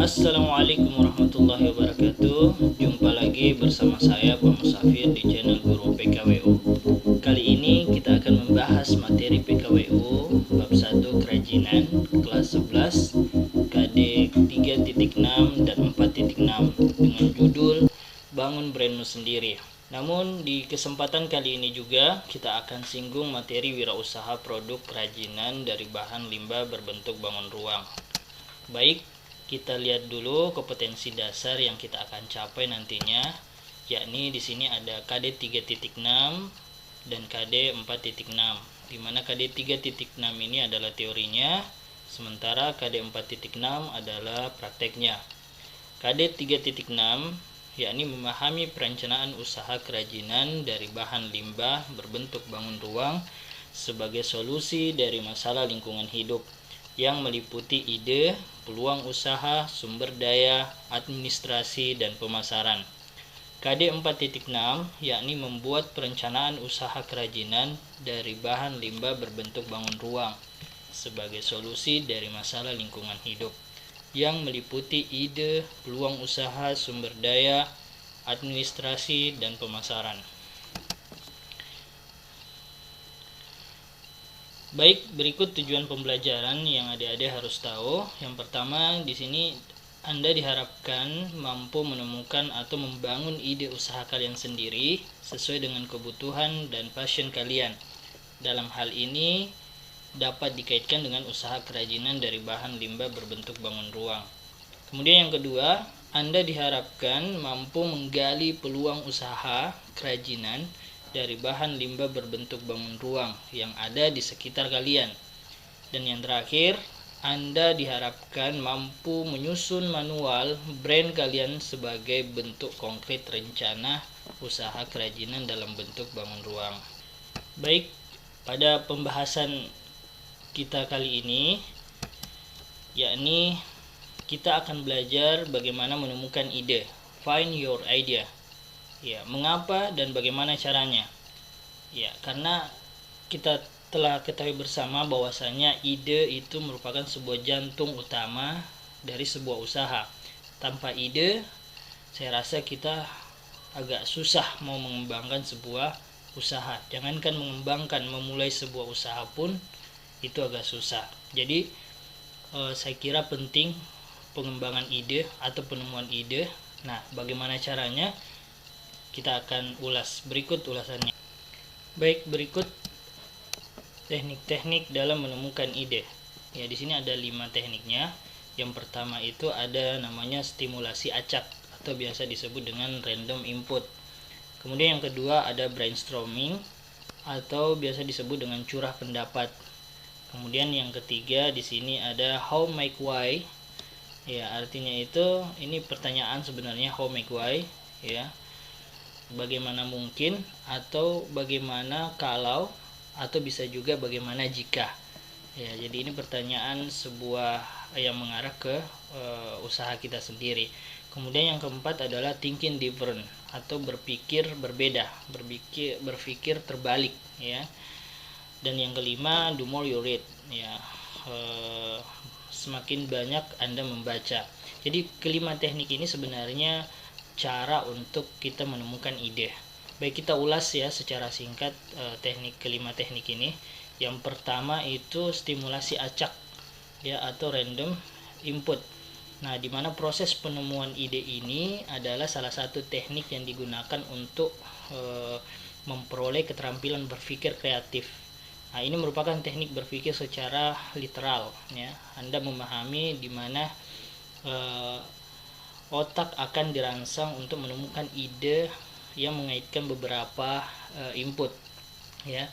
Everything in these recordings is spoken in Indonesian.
Assalamualaikum warahmatullahi wabarakatuh. Jumpa lagi bersama saya Pak Musafir di channel Guru PKWU. Kali ini kita akan membahas materi PKWU bab 1 kerajinan kelas 11 KD 3.6 dan 4.6 dengan judul Bangun Brandmu Sendiri. Namun di kesempatan kali ini juga kita akan singgung materi wirausaha produk kerajinan dari bahan limbah berbentuk bangun ruang. Baik, kita lihat dulu kompetensi dasar yang kita akan capai nantinya, yakni di sini ada KD 3.6 dan KD 4.6. Di mana KD 3.6 ini adalah teorinya, sementara KD 4.6 adalah prakteknya. KD 3.6 yakni memahami perencanaan usaha kerajinan dari bahan limbah berbentuk bangun ruang sebagai solusi dari masalah lingkungan hidup yang meliputi ide, peluang usaha, sumber daya, administrasi, dan pemasaran. KD 4.6 yakni membuat perencanaan usaha kerajinan dari bahan limbah berbentuk bangun ruang sebagai solusi dari masalah lingkungan hidup yang meliputi ide, peluang usaha, sumber daya, administrasi, dan pemasaran. Baik, berikut tujuan pembelajaran yang adik-adik harus tahu. Yang pertama, di sini Anda diharapkan mampu menemukan atau membangun ide usaha kalian sendiri sesuai dengan kebutuhan dan passion kalian. Dalam hal ini dapat dikaitkan dengan usaha kerajinan dari bahan limbah berbentuk bangun ruang. Kemudian yang kedua, Anda diharapkan mampu menggali peluang usaha kerajinan dari bahan limbah berbentuk bangun ruang yang ada di sekitar kalian. Dan yang terakhir, Anda diharapkan mampu menyusun manual brand kalian sebagai bentuk konkret rencana usaha kerajinan dalam bentuk bangun ruang. Baik, pada pembahasan kita kali ini, yakni kita akan belajar bagaimana menemukan ide, find your idea. Ya, mengapa dan bagaimana caranya? Ya, karena kita telah ketahui bersama bahwasanya ide itu merupakan sebuah jantung utama dari sebuah usaha. Tanpa ide, saya rasa kita agak susah mau mengembangkan sebuah usaha. Jangankan mengembangkan, memulai sebuah usaha pun itu agak susah. Jadi saya kira penting pengembangan ide atau penemuan ide. Nah, bagaimana caranya? Kita akan ulas berikut ulasannya. Baik, berikut teknik-teknik dalam menemukan ide. Ya, di sini ada 5 tekniknya. Yang pertama itu ada namanya stimulasi acak atau biasa disebut dengan random input. Kemudian yang kedua ada brainstorming atau biasa disebut dengan curah pendapat. Kemudian yang ketiga di sini ada how make why. Ya, artinya itu ini pertanyaan sebenarnya how make why, ya. Bagaimana mungkin atau bagaimana kalau atau bisa juga bagaimana jika. Ya, jadi ini pertanyaan sebuah yang mengarah ke usaha kita sendiri. Kemudian yang keempat adalah thinking different atau berpikir berbeda, berpikir terbalik, ya. Dan yang kelima, do more you read, ya. Semakin banyak Anda membaca. Jadi kelima teknik ini sebenarnya cara untuk kita menemukan ide. Baik, kita ulas ya secara singkat kelima teknik ini. Yang pertama itu stimulasi acak, ya, atau random input. Nah, di mana proses penemuan ide ini adalah salah satu teknik yang digunakan untuk memperoleh keterampilan berpikir kreatif. Nah, ini merupakan teknik berpikir secara literal, ya. Anda memahami di mana otak akan dirangsang untuk menemukan ide yang mengaitkan beberapa input, ya.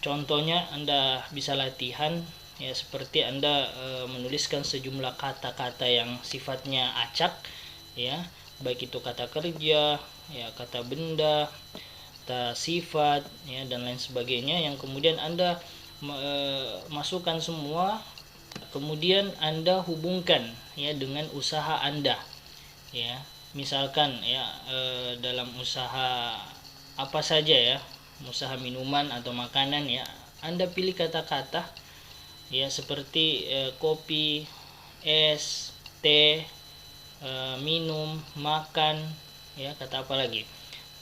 Contohnya Anda bisa latihan, ya, seperti Anda menuliskan sejumlah kata-kata yang sifatnya acak, ya, baik itu kata kerja, ya, kata benda, kata sifat, ya, dan lain sebagainya, yang kemudian Anda masukkan semua, kemudian Anda hubungkan, ya, dengan usaha Anda, ya. Misalkan, ya, dalam usaha apa saja, ya, usaha minuman atau makanan, ya, Anda pilih kata-kata, ya, seperti kopi, es, teh, minum, makan, ya, kata apa lagi?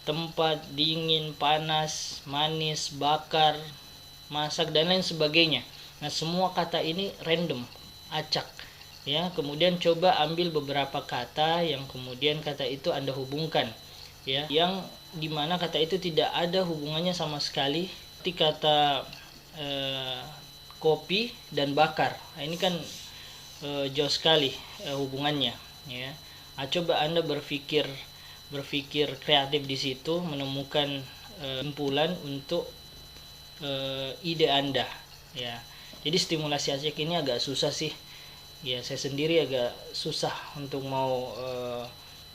Tempat, dingin, panas, manis, bakar, masak, dan lain sebagainya. Nah, semua kata ini random, acak. Ya, kemudian coba ambil beberapa kata yang kemudian kata itu Anda hubungkan, ya, yang dimana kata itu tidak ada hubungannya sama sekali. Seperti kata kopi dan bakar. Nah, ini kan jauh sekali hubungannya, ya. Coba Anda berpikir kreatif di situ, menemukan simpulan untuk ide Anda, ya. Jadi stimulasi acak ini agak susah sih. Ya, saya sendiri agak susah untuk mau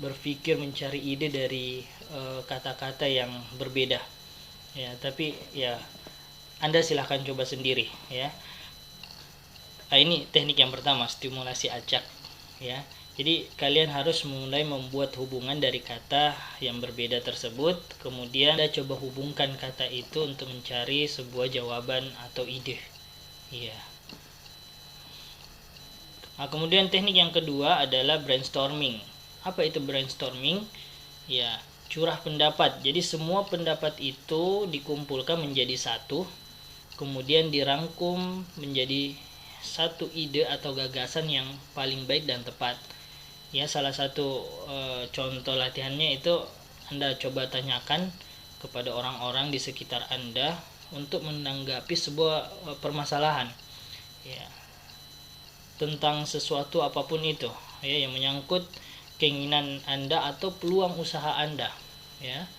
berpikir mencari ide dari kata-kata yang berbeda. Ya, tapi ya Anda silahkan coba sendiri, ya. Nah, ini teknik yang pertama, stimulasi acak, ya. Jadi kalian harus mulai membuat hubungan dari kata yang berbeda tersebut, kemudian Anda coba hubungkan kata itu untuk mencari sebuah jawaban atau ide. Iya. Nah, kemudian teknik yang kedua adalah brainstorming. Apa itu brainstorming? Ya, curah pendapat. Jadi semua pendapat itu dikumpulkan menjadi satu, kemudian dirangkum menjadi satu ide atau gagasan yang paling baik dan tepat. Ya, salah satu contoh latihannya itu Anda coba tanyakan kepada orang-orang di sekitar Anda untuk menanggapi sebuah permasalahan. Ya, tentang sesuatu apapun itu, ya, yang menyangkut keinginan Anda atau peluang usaha Anda, ya.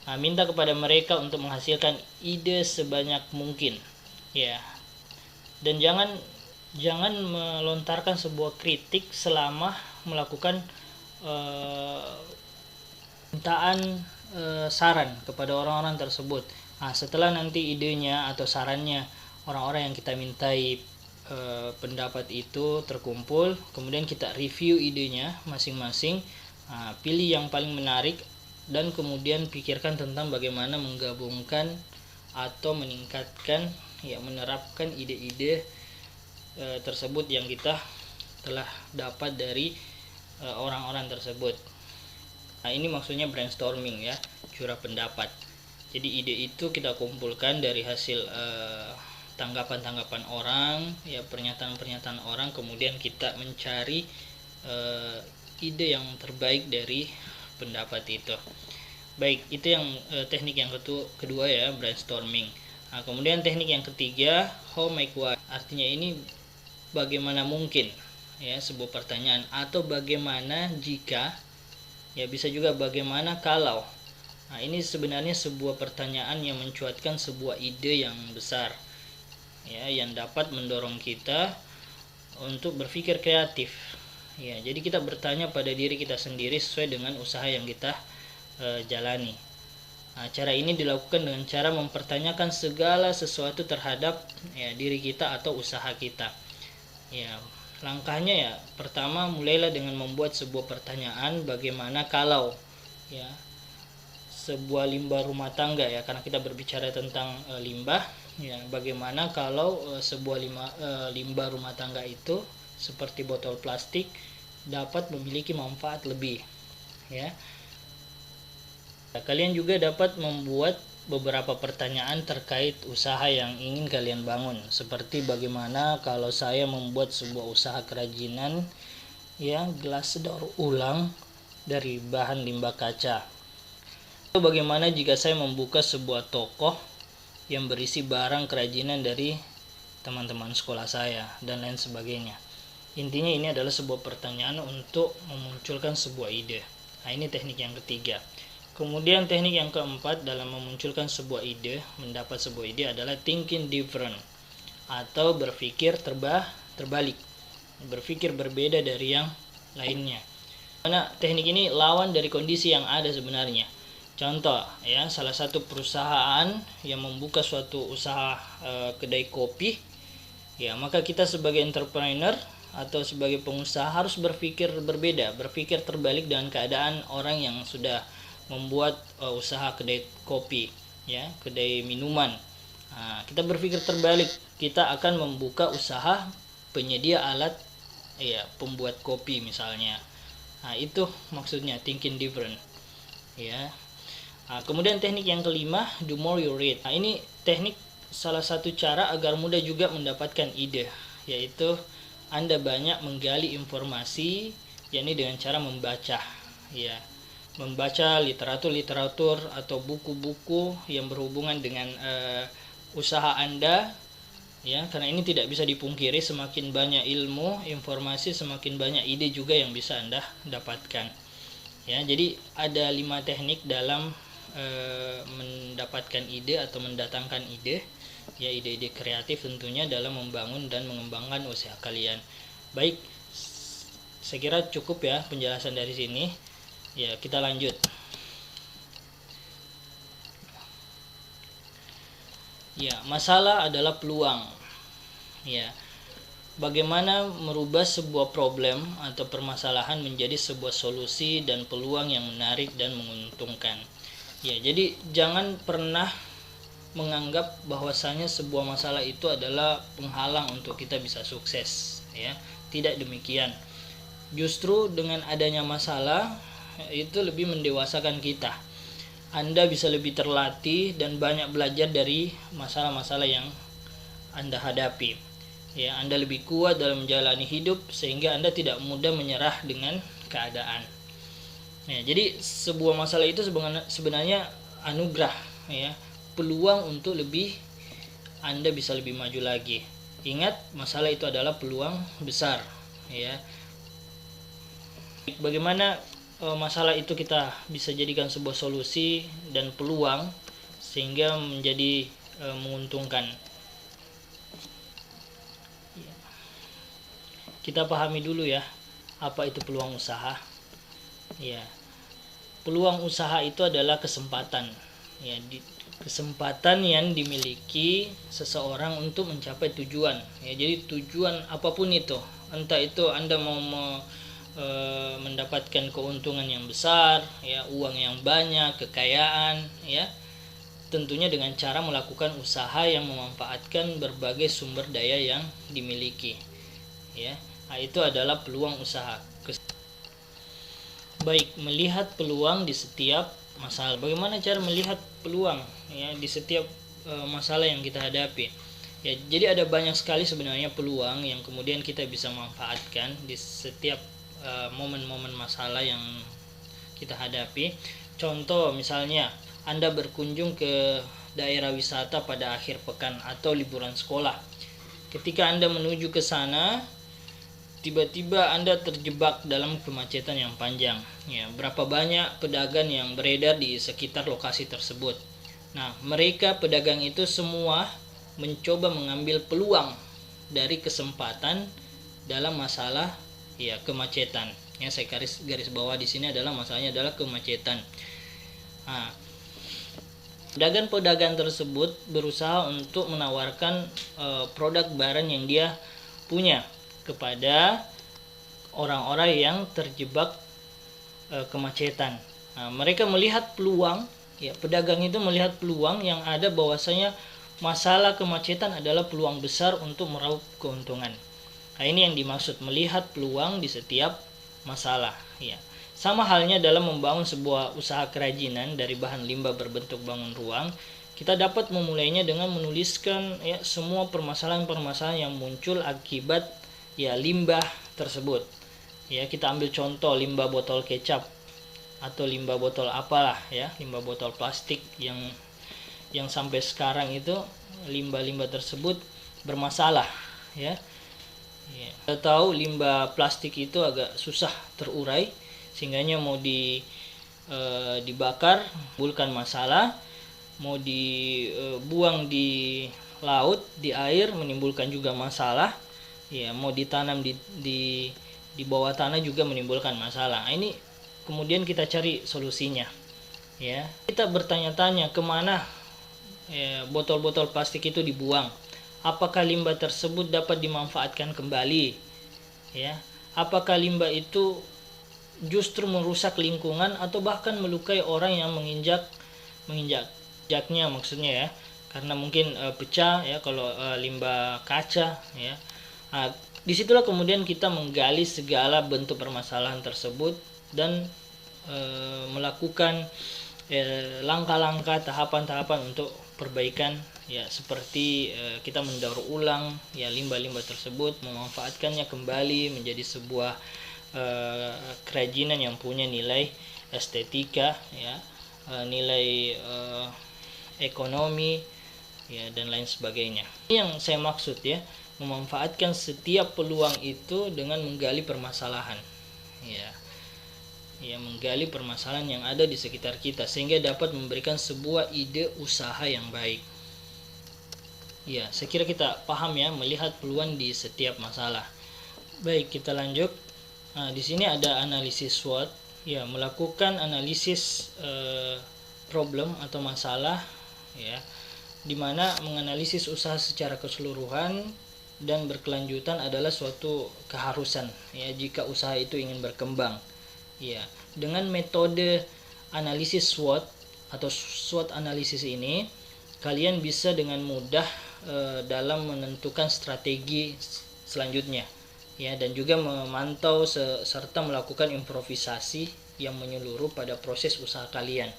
Nah, minta kepada mereka untuk menghasilkan ide sebanyak mungkin, ya. Dan jangan melontarkan sebuah kritik selama melakukan mintaan saran kepada orang-orang tersebut. Nah, setelah nanti idenya atau sarannya orang-orang yang kita mintai pendapat itu terkumpul, kemudian kita review idenya masing-masing, pilih yang paling menarik, dan kemudian pikirkan tentang bagaimana menggabungkan atau meningkatkan, ya, menerapkan ide-ide tersebut yang kita telah dapat dari orang-orang tersebut. Nah, ini maksudnya brainstorming, ya, curah pendapat. Jadi ide itu kita kumpulkan dari hasil tanggapan-tanggapan orang, ya, pernyataan-pernyataan orang, kemudian kita mencari ide yang terbaik dari pendapat itu. Baik, itu yang teknik yang kedua, ya, brainstorming. Nah, kemudian teknik yang ketiga, how make what. Artinya ini bagaimana mungkin, ya, sebuah pertanyaan, atau bagaimana jika, ya, bisa juga bagaimana kalau. Nah, ini sebenarnya sebuah pertanyaan yang mencuatkan sebuah ide yang besar, ya, yang dapat mendorong kita untuk berpikir kreatif. Ya, jadi kita bertanya pada diri kita sendiri sesuai dengan usaha yang kita jalani. Nah, cara ini dilakukan dengan cara mempertanyakan segala sesuatu terhadap, ya, diri kita atau usaha kita. Ya, langkahnya, ya, pertama mulailah dengan membuat sebuah pertanyaan, bagaimana kalau, ya, sebuah limbah rumah tangga, ya, karena kita berbicara tentang limbah, ya, bagaimana kalau sebuah limbah rumah tangga itu seperti botol plastik dapat memiliki manfaat lebih, ya. Kalian juga dapat membuat beberapa pertanyaan terkait usaha yang ingin kalian bangun, seperti bagaimana kalau saya membuat sebuah usaha kerajinan, ya, gelas daur ulang dari bahan limbah kaca. Bagaimana jika saya membuka sebuah toko yang berisi barang kerajinan dari teman-teman sekolah saya, dan lain sebagainya. Intinya ini adalah sebuah pertanyaan untuk memunculkan sebuah ide. Nah, ini teknik yang ketiga. Kemudian teknik yang keempat dalam memunculkan sebuah ide, mendapat sebuah ide, adalah thinking different, atau berpikir terbalik, berpikir berbeda dari yang lainnya. Karena teknik ini lawan dari kondisi yang ada sebenarnya. Contoh, ya, salah satu perusahaan yang membuka suatu usaha kedai kopi, ya, maka kita sebagai entrepreneur atau sebagai pengusaha harus berpikir berbeda, berpikir terbalik dengan keadaan orang yang sudah membuat usaha kedai kopi, ya, kedai minuman. Nah, kita berpikir terbalik, kita akan membuka usaha penyedia alat ya pembuat kopi misalnya. Nah, itu maksudnya thinking different, ya. Nah, kemudian teknik yang kelima, do more you read. Nah, ini teknik salah satu cara agar mudah juga mendapatkan ide, yaitu Anda banyak menggali informasi, yakni dengan cara membaca, ya. Membaca literatur atau buku-buku yang berhubungan dengan usaha Anda, ya, karena ini tidak bisa dipungkiri, semakin banyak ilmu, informasi, semakin banyak ide juga yang bisa Anda dapatkan. Ya, jadi ada 5 teknik dalam mendapatkan ide atau mendatangkan ide, ya, ide-ide kreatif tentunya dalam membangun dan mengembangkan usaha kalian. Baik, saya kira cukup ya penjelasan dari sini. Ya, kita lanjut. Ya, masalah adalah peluang. Ya, bagaimana merubah sebuah problem atau permasalahan menjadi sebuah solusi dan peluang yang menarik dan menguntungkan. Ya, jadi jangan pernah menganggap bahwasanya sebuah masalah itu adalah penghalang untuk kita bisa sukses, ya. Tidak demikian. Justru dengan adanya masalah itu lebih mendewasakan kita. Anda bisa lebih terlatih dan banyak belajar dari masalah-masalah yang Anda hadapi. Ya, Anda lebih kuat dalam menjalani hidup sehingga Anda tidak mudah menyerah dengan keadaan. Ya, jadi sebuah masalah itu sebenarnya anugerah, ya, peluang untuk Anda bisa lebih maju lagi. Ingat, masalah itu adalah peluang besar, ya. Bagaimana masalah itu kita bisa jadikan sebuah solusi dan peluang sehingga menjadi menguntungkan. Kita pahami dulu ya, apa itu peluang usaha. Ya, peluang usaha itu adalah kesempatan, ya, kesempatan yang dimiliki seseorang untuk mencapai tujuan. Ya, jadi tujuan apapun itu, entah itu Anda mau mendapatkan keuntungan yang besar, ya, uang yang banyak, kekayaan, ya, tentunya dengan cara melakukan usaha yang memanfaatkan berbagai sumber daya yang dimiliki, ya. Nah, itu adalah peluang usaha. Baik, melihat peluang di setiap masalah. Bagaimana cara melihat peluang, ya, di setiap masalah yang kita hadapi? Ya, jadi ada banyak sekali sebenarnya peluang yang kemudian kita bisa manfaatkan di setiap momen-momen masalah yang kita hadapi. Contoh misalnya, Anda berkunjung ke daerah wisata pada akhir pekan atau liburan sekolah. Ketika Anda menuju ke sana, tiba-tiba Anda terjebak dalam kemacetan yang panjang. Ya, berapa banyak pedagang yang beredar di sekitar lokasi tersebut. Nah, mereka pedagang itu semua mencoba mengambil peluang dari kesempatan dalam masalah, ya, kemacetan. Yang saya garis bawah di sini adalah masalahnya adalah kemacetan. Nah, pedagang-pedagang tersebut berusaha untuk menawarkan produk barang yang dia punya kepada orang-orang yang terjebak kemacetan. Nah, mereka melihat peluang, ya, pedagang itu melihat peluang yang ada bahwasanya masalah kemacetan adalah peluang besar untuk meraup keuntungan. Nah, ini yang dimaksud melihat peluang di setiap masalah, ya. Sama halnya dalam membangun sebuah usaha kerajinan dari bahan limbah berbentuk bangun ruang. Kita dapat memulainya dengan menuliskan, ya, semua permasalahan-permasalahan yang muncul akibat, ya, limbah tersebut. Ya, kita ambil contoh limbah botol kecap atau limbah botol apalah, ya, limbah botol plastik yang sampai sekarang itu limbah-limbah tersebut bermasalah, ya. Kita tahu limbah plastik itu agak susah terurai sehingganya mau dibakar menimbulkan masalah, mau dibuang di laut, di air menimbulkan juga masalah. Ya, mau ditanam di bawah tanah juga menimbulkan masalah. Nah, ini kemudian kita cari solusinya, ya. Kita bertanya-tanya kemana botol-botol plastik itu dibuang. Apakah limbah tersebut dapat dimanfaatkan kembali, ya? Apakah limbah itu justru merusak lingkungan atau bahkan melukai orang yang menginjaknya, maksudnya, ya, karena mungkin pecah, ya, kalau limbah kaca, ya. Nah, Disitulah kemudian kita menggali segala bentuk permasalahan tersebut dan melakukan langkah-langkah, tahapan-tahapan untuk perbaikan, ya, seperti kita mendaur ulang ya limbah-limbah tersebut, memanfaatkannya kembali menjadi sebuah kerajinan yang punya nilai estetika, ya, nilai ekonomi, ya, dan lain sebagainya. Ini yang saya maksud, ya, memanfaatkan setiap peluang itu dengan menggali permasalahan, ya, menggali permasalahan yang ada di sekitar kita sehingga dapat memberikan sebuah ide usaha yang baik. Ya, saya kira kita paham, ya, melihat peluang di setiap masalah. Baik, kita lanjut. Nah, di sini ada analisis SWOT, ya, melakukan analisis problem atau masalah, ya, di mana menganalisis usaha secara keseluruhan dan berkelanjutan adalah suatu keharusan, ya, jika usaha itu ingin berkembang. Ya, dengan metode analisis SWOT atau SWOT analisis ini, kalian bisa dengan mudah dalam menentukan strategi selanjutnya, ya, dan juga memantau serta melakukan improvisasi yang menyeluruh pada proses usaha kalian.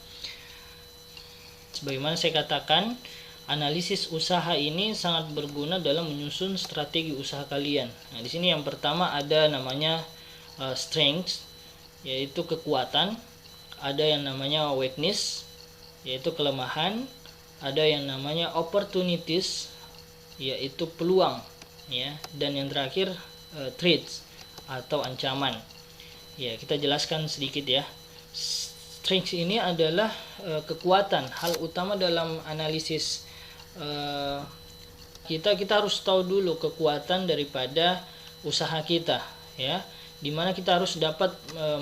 Sebagaimana saya katakan, analisis usaha ini sangat berguna dalam menyusun strategi usaha kalian. Nah, di sini yang pertama ada namanya strengths, yaitu kekuatan, ada yang namanya weakness, yaitu kelemahan, ada yang namanya opportunities, yaitu peluang, ya, dan yang terakhir threats atau ancaman. Ya, kita jelaskan sedikit, ya. Strengths ini adalah kekuatan. Hal utama dalam analisis kita harus tahu dulu kekuatan daripada usaha kita, ya, dimana kita harus dapat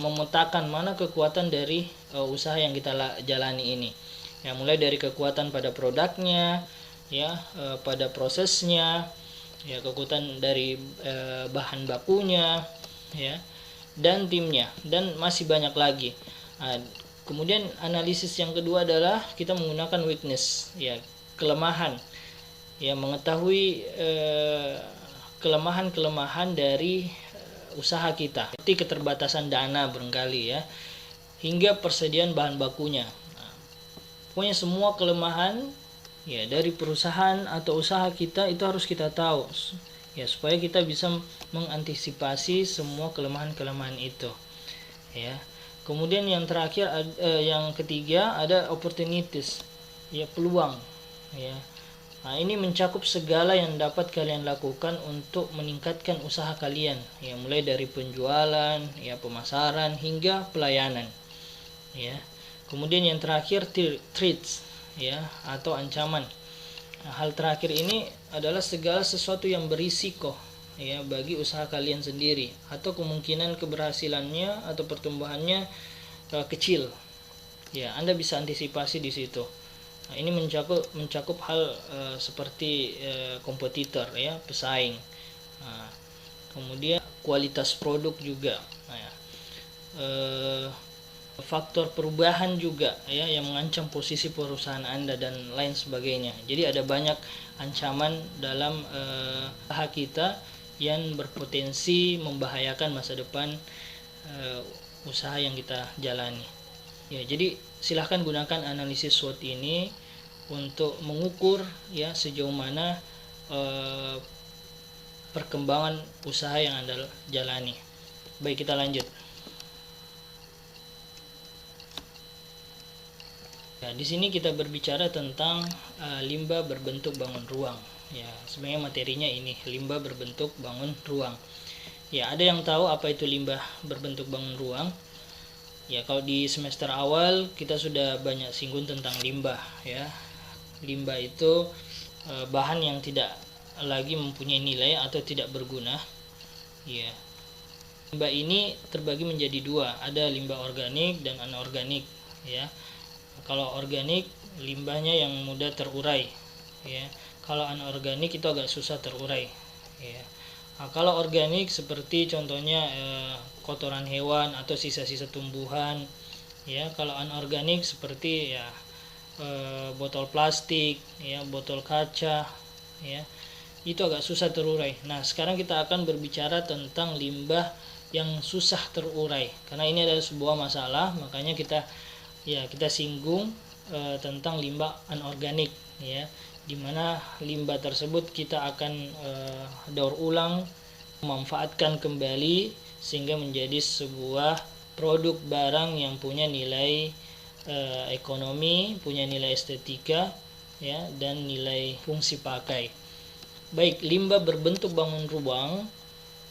memetakan mana kekuatan dari usaha yang kita jalani ini, ya, mulai dari kekuatan pada produknya, ya, pada prosesnya, ya, kekuatan dari bahan bakunya, ya, dan timnya, dan masih banyak lagi. Nah, kemudian analisis yang kedua adalah kita menggunakan weakness, ya, kelemahan, ya, mengetahui kelemahan-kelemahan dari usaha kita, seperti keterbatasan dana barangkali, ya, hingga persediaan bahan bakunya. Nah, pokoknya semua kelemahan, ya, dari perusahaan atau usaha kita itu harus kita tahu, ya, supaya kita bisa mengantisipasi semua kelemahan-kelemahan itu, ya. Kemudian yang terakhir, yang ketiga ada opportunities, ya, peluang, ya. Nah, ini mencakup segala yang dapat kalian lakukan untuk meningkatkan usaha kalian, ya, mulai dari penjualan, ya, pemasaran hingga pelayanan, ya. Kemudian yang terakhir threats, ya, atau ancaman. Nah, hal terakhir ini adalah segala sesuatu yang berisiko, ya, bagi usaha kalian sendiri atau kemungkinan keberhasilannya atau pertumbuhannya kecil, ya. Anda bisa antisipasi di situ. Nah, ini mencakup hal seperti kompetitor, ya, pesaing. Nah, kemudian kualitas produk juga, nah, faktor perubahan juga, ya, yang mengancam posisi perusahaan Anda dan lain sebagainya. Jadi ada banyak ancaman dalam usaha kita yang berpotensi membahayakan masa depan usaha yang kita jalani. Ya, jadi silahkan gunakan analisis SWOT ini untuk mengukur, ya, sejauh mana perkembangan usaha yang Anda jalani. Baik, kita lanjut. Ya, di sini kita berbicara tentang limbah berbentuk bangun ruang. Ya, sebenarnya materinya ini limbah berbentuk bangun ruang. Ya, ada yang tahu apa itu limbah berbentuk bangun ruang? Ya, kalau di semester awal kita sudah banyak singgung tentang limbah, ya. Limbah itu bahan yang tidak lagi mempunyai nilai atau tidak berguna. Ya. Limbah ini terbagi menjadi dua, ada limbah organik dan anorganik, ya. Kalau organik limbahnya yang mudah terurai, ya. Kalau anorganik itu agak susah terurai, ya. Nah, kalau organik seperti contohnya kotoran hewan atau sisa-sisa tumbuhan, ya. Kalau anorganik seperti, ya, botol plastik, ya, botol kaca, ya. itu agak susah terurai. Nah, sekarang kita akan berbicara tentang limbah yang susah terurai. Karena ini adalah sebuah masalah, makanya kita singgung tentang limbah anorganik ya. Dimana limbah tersebut kita akan daur ulang, memanfaatkan kembali sehingga menjadi sebuah produk barang yang punya nilai ekonomi, punya nilai estetika ya, dan nilai fungsi pakai. Baik, limbah berbentuk bangun ruang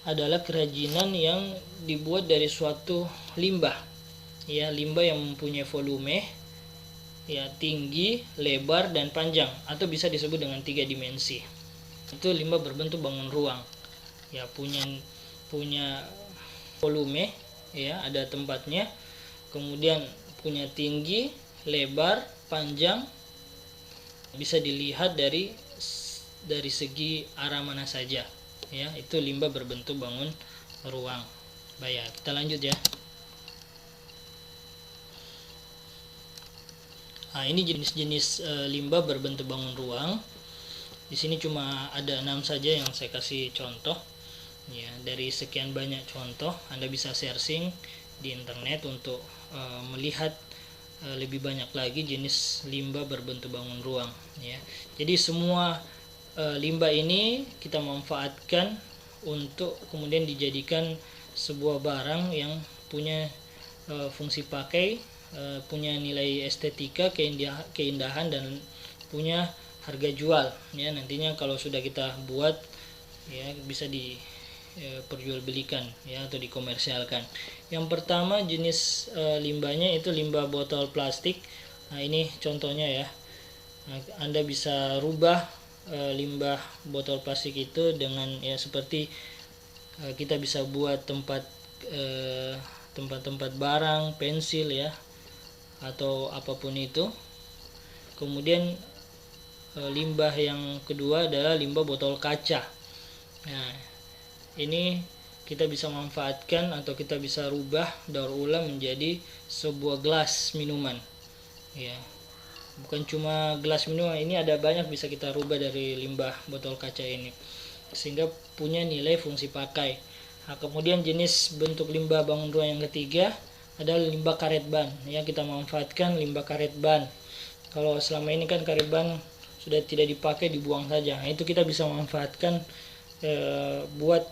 adalah kerajinan yang dibuat dari suatu limbah. Ya, limbah yang mempunyai volume ya tinggi, lebar dan panjang, atau bisa disebut dengan 3 dimensi. Itu limbah berbentuk bangun ruang. Ya, punya volume ya, ada tempatnya. Kemudian punya tinggi, lebar, panjang. Bisa dilihat dari segi arah mana saja ya. Itu limbah berbentuk bangun ruang. Baik, kita lanjut ya. Nah, ini jenis-jenis limbah berbentuk bangun ruang. Di sini cuma ada 6 saja yang saya kasih contoh ya. Dari sekian banyak contoh, Anda bisa searching di internet untuk melihat lebih banyak lagi jenis limbah berbentuk bangun ruang ya. Jadi semua limbah ini kita manfaatkan untuk kemudian dijadikan sebuah barang yang punya fungsi pakai, punya nilai estetika, keindahan, dan punya harga jual ya. Nantinya kalau sudah kita buat ya, bisa diperjualbelikan ya, atau dikomersialkan. Yang pertama jenis limbahnya itu limbah botol plastik. Nah, ini contohnya ya. Nah, Anda bisa rubah limbah botol plastik itu dengan ya seperti kita bisa buat tempat-tempat barang, pensil ya, atau apapun itu. Kemudian limbah yang kedua adalah limbah botol kaca. Nah, ini kita bisa manfaatkan atau kita bisa rubah, daur ulang menjadi sebuah gelas minuman ya. Bukan cuma gelas minuman, ini ada banyak bisa kita rubah dari limbah botol kaca ini sehingga punya nilai fungsi pakai. Nah, kemudian jenis bentuk limbah bangun ruang yang ketiga adalah limbah karet ban ya. Kita manfaatkan limbah karet ban. Kalau selama ini kan karet ban sudah tidak dipakai, dibuang saja. Nah, itu kita bisa manfaatkan buat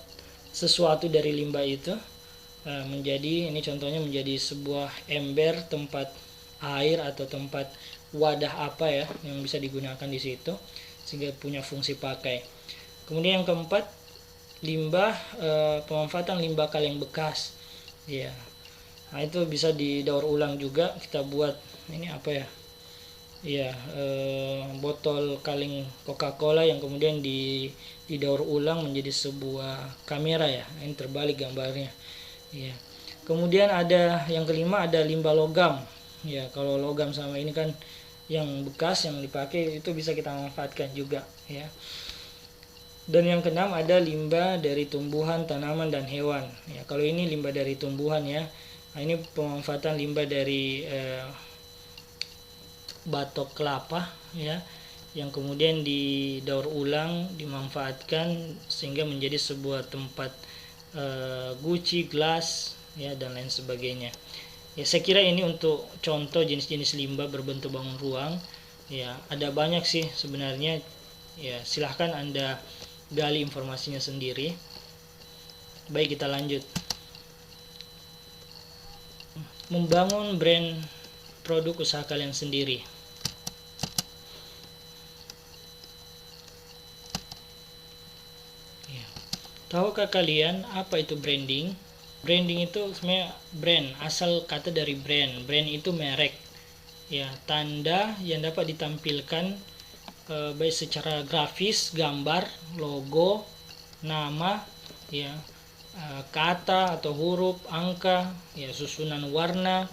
sesuatu dari limbah itu menjadi, ini contohnya, menjadi sebuah ember, tempat air atau tempat wadah apa ya yang bisa digunakan di situ sehingga punya fungsi pakai. Kemudian yang keempat, limbah pemanfaatan limbah kaleng bekas ya. Nah, itu bisa didaur ulang juga. Kita buat ini apa ya ya, botol kaleng Coca-Cola yang kemudian didaur ulang menjadi sebuah kamera ya. Ini terbalik gambarnya ya. Kemudian ada yang kelima, ada limbah logam ya. Kalau logam sama ini kan yang bekas yang dipakai, itu bisa kita manfaatkan juga ya. Dan yang keenam ada limbah dari tumbuhan, tanaman, dan hewan ya. Kalau ini limbah dari tumbuhan ya. Nah, ini pemanfaatan limbah dari batok kelapa ya, yang kemudian didaur ulang, dimanfaatkan sehingga menjadi sebuah tempat guci, gelas ya, dan lain sebagainya. Ya, saya kira ini untuk contoh jenis-jenis limbah berbentuk bangun ruang ya. Ada banyak sih sebenarnya ya, silahkan Anda gali informasinya sendiri. Baik, kita lanjut. Membangun brand produk usaha kalian sendiri. Ya. Tahukah kalian apa itu branding? Branding itu sebenarnya brand, asal kata dari brand. Brand itu merek ya, tanda yang dapat ditampilkan baik secara grafis, gambar, logo, nama ya, kata atau huruf, angka ya, susunan warna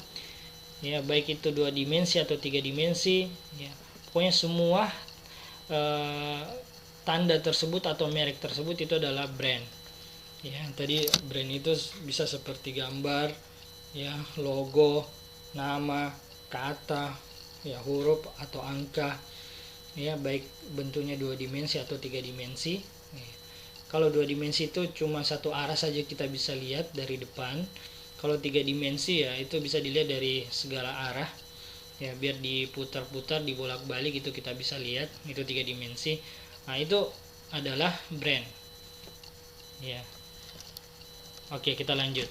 ya, baik itu 2 dimensi atau 3 dimensi ya. Pokoknya semua tanda tersebut atau merek tersebut itu adalah brand ya. Tadi brand itu bisa seperti gambar ya, logo, nama, kata ya, huruf atau angka. ya, baik bentuknya 2 dimensi atau 3 dimensi. Kalau 2 dimensi itu cuma satu arah saja kita bisa lihat dari depan. Kalau 3 dimensi ya itu bisa dilihat dari segala arah, ya, biar diputar-putar, dibolak-balik itu kita bisa lihat. Itu 3 dimensi. Nah, itu adalah brand, ya. Oke, kita lanjut.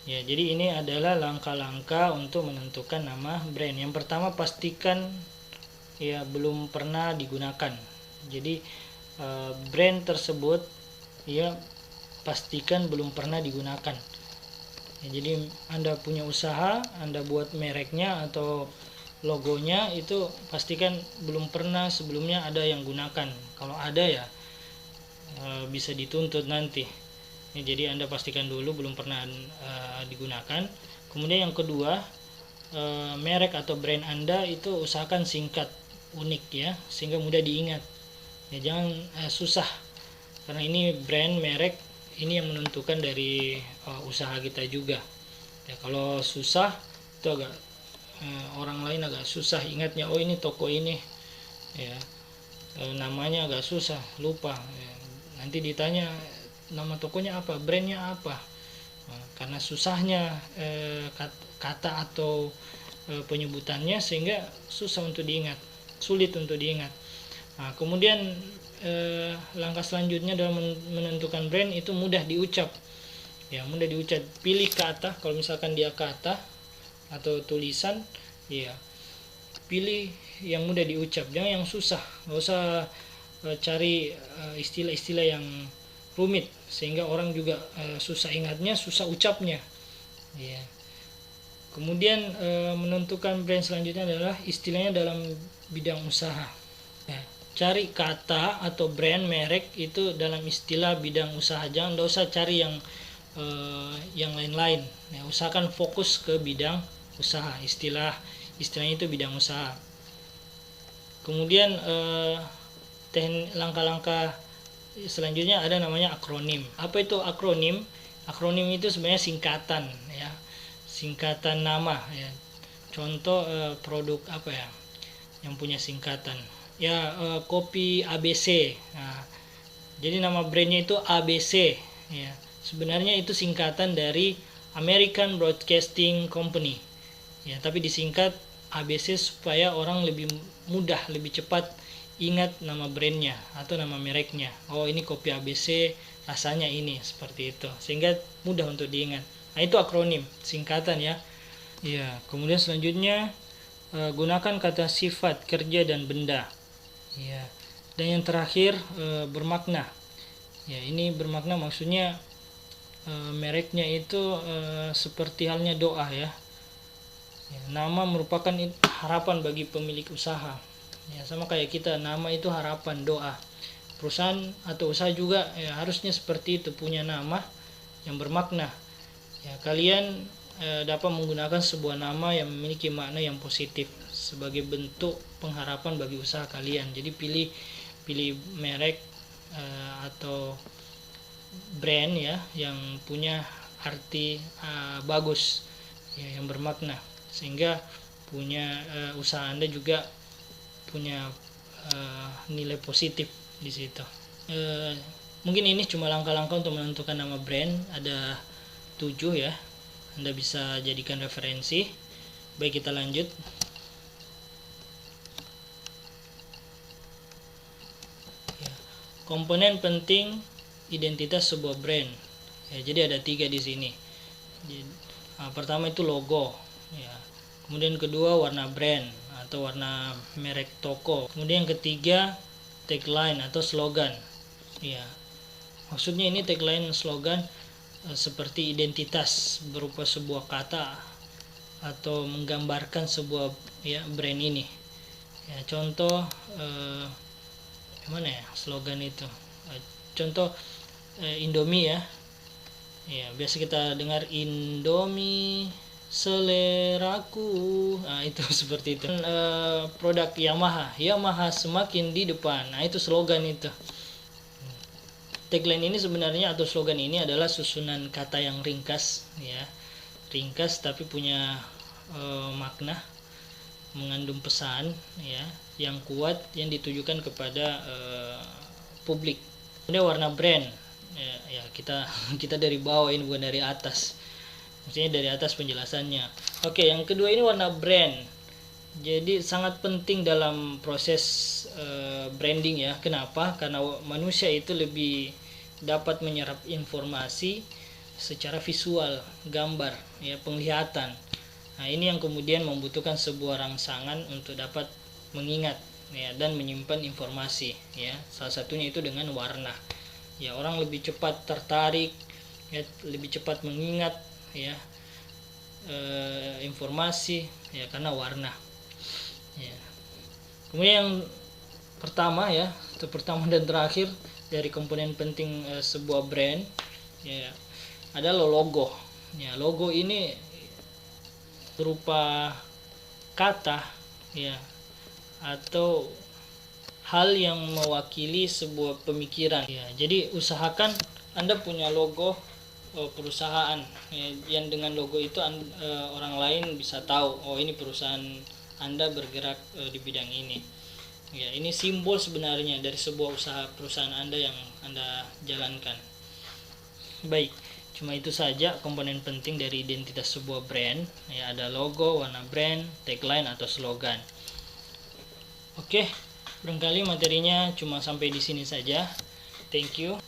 Ya, jadi ini adalah langkah-langkah untuk menentukan nama brand. Yang pertama, pastikan ya belum pernah digunakan. Jadi brand tersebut ya pastikan belum pernah digunakan. Ya, jadi Anda punya usaha, Anda buat mereknya atau logonya, itu pastikan belum pernah sebelumnya ada yang gunakan. Kalau ada ya bisa dituntut nanti. Ya, jadi Anda pastikan dulu belum pernah digunakan. Kemudian yang kedua, merek atau brand Anda itu usahakan singkat, unik ya, sehingga mudah diingat. Ya, jangan susah, karena ini brand, merek, ini yang menentukan dari usaha kita juga. Ya, kalau susah itu agak orang lain agak susah ingatnya. Oh, ini toko ini, ya, namanya agak susah, lupa. Ya, nanti ditanya nama tokonya apa, brandnya apa. Nah, karena susahnya kata atau penyebutannya, sehingga susah untuk diingat, sulit untuk diingat. Nah, kemudian langkah selanjutnya dalam menentukan brand itu mudah diucap. Ya, mudah diucap. Pilih kata, kalau misalkan dia kata atau tulisan, ya pilih yang mudah diucap, jangan yang susah. Nggak usah cari istilah-istilah yang rumit sehingga orang juga susah ingatnya, susah ucapnya. Ya. Kemudian menentukan brand selanjutnya adalah istilahnya dalam bidang usaha. Ya, cari kata atau brand, merek itu dalam istilah bidang usaha. Jangan, nggak usah cari yang lain-lain. Ya, usahakan fokus ke bidang usaha. Istilahnya itu bidang usaha. Kemudian langkah-langkah selanjutnya ada namanya akronim. Apa itu akronim? Akronim itu sebenarnya singkatan, ya, singkatan nama, ya. Contoh produk apa ya yang punya singkatan, ya, kopi ABC. Nah, jadi nama brandnya itu ABC, ya. Sebenarnya itu singkatan dari American Broadcasting Company, ya, tapi disingkat ABC supaya orang lebih mudah, lebih cepat ingat nama brandnya atau nama mereknya. Oh, ini kopi ABC, rasanya ini, seperti itu, sehingga mudah untuk diingat. Nah, itu akronim, singkatan, ya. Ya, kemudian selanjutnya gunakan kata sifat, kerja, dan benda. Ya, dan yang terakhir bermakna. Ya, ini bermakna maksudnya mereknya itu seperti halnya doa, ya. Ya, nama merupakan harapan bagi pemilik usaha. Ya, sama kayak kita, nama itu harapan, doa. Perusahaan atau usaha juga ya, harusnya seperti itu, punya nama yang bermakna. Ya, kalian dapat menggunakan sebuah nama yang memiliki makna yang positif sebagai bentuk pengharapan bagi usaha kalian. Jadi pilih merek atau brand, ya, yang punya arti bagus, ya, yang bermakna, sehingga punya usaha Anda juga punya nilai positif di situ. Mungkin ini cuma langkah-langkah untuk menentukan nama brand, ada 7, ya. Anda bisa jadikan referensi. Baik, kita lanjut. Ya, komponen penting identitas sebuah brand. Ya, jadi ada 3 di sini. Pertama itu logo, ya. Kemudian kedua warna brand atau warna merek toko. Kemudian yang ketiga tagline atau slogan. Ya, maksudnya ini tagline, slogan seperti identitas berupa sebuah kata atau menggambarkan sebuah, ya, brand ini. Ya, contoh mana ya slogan itu? Contoh Indomie, ya. Ya, biasa kita dengar Indomie seleraku. Nah, itu seperti itu. Produk Yamaha semakin di depan. Nah, itu slogan itu. Tagline ini sebenarnya atau slogan ini adalah susunan kata yang ringkas, ya, ringkas tapi punya makna, mengandung pesan ya yang kuat yang ditujukan kepada publik. Kemudian warna brand ya kita kita dari bawah ini, bukan dari atas, maksudnya dari atas penjelasannya. Oke, yang kedua ini warna brand. Jadi sangat penting dalam proses branding ya. Kenapa? Karena manusia itu lebih dapat menyerap informasi secara visual, gambar ya, penglihatan. Nah, ini yang kemudian membutuhkan sebuah rangsangan untuk dapat mengingat ya dan menyimpan informasi ya. Salah satunya itu dengan warna. Ya, orang lebih cepat tertarik ya, lebih cepat mengingat ya informasi ya karena warna. Ya. Kemudian yang pertama ya, itu pertama dan terakhir dari komponen penting sebuah brand ya adalah logo. Ya, logo ini berupa kata ya atau hal yang mewakili sebuah pemikiran ya. Jadi usahakan Anda punya logo perusahaan ya, yang dengan logo itu orang lain bisa tahu oh ini perusahaan Anda bergerak di bidang ini ya. Ini simbol sebenarnya dari sebuah usaha perusahaan Anda yang Anda jalankan. Baik, cuma itu saja komponen penting dari identitas sebuah brand ya, ada logo, warna brand, tagline atau slogan. Oke, barangkali materinya cuma sampai di sini saja. Thank you.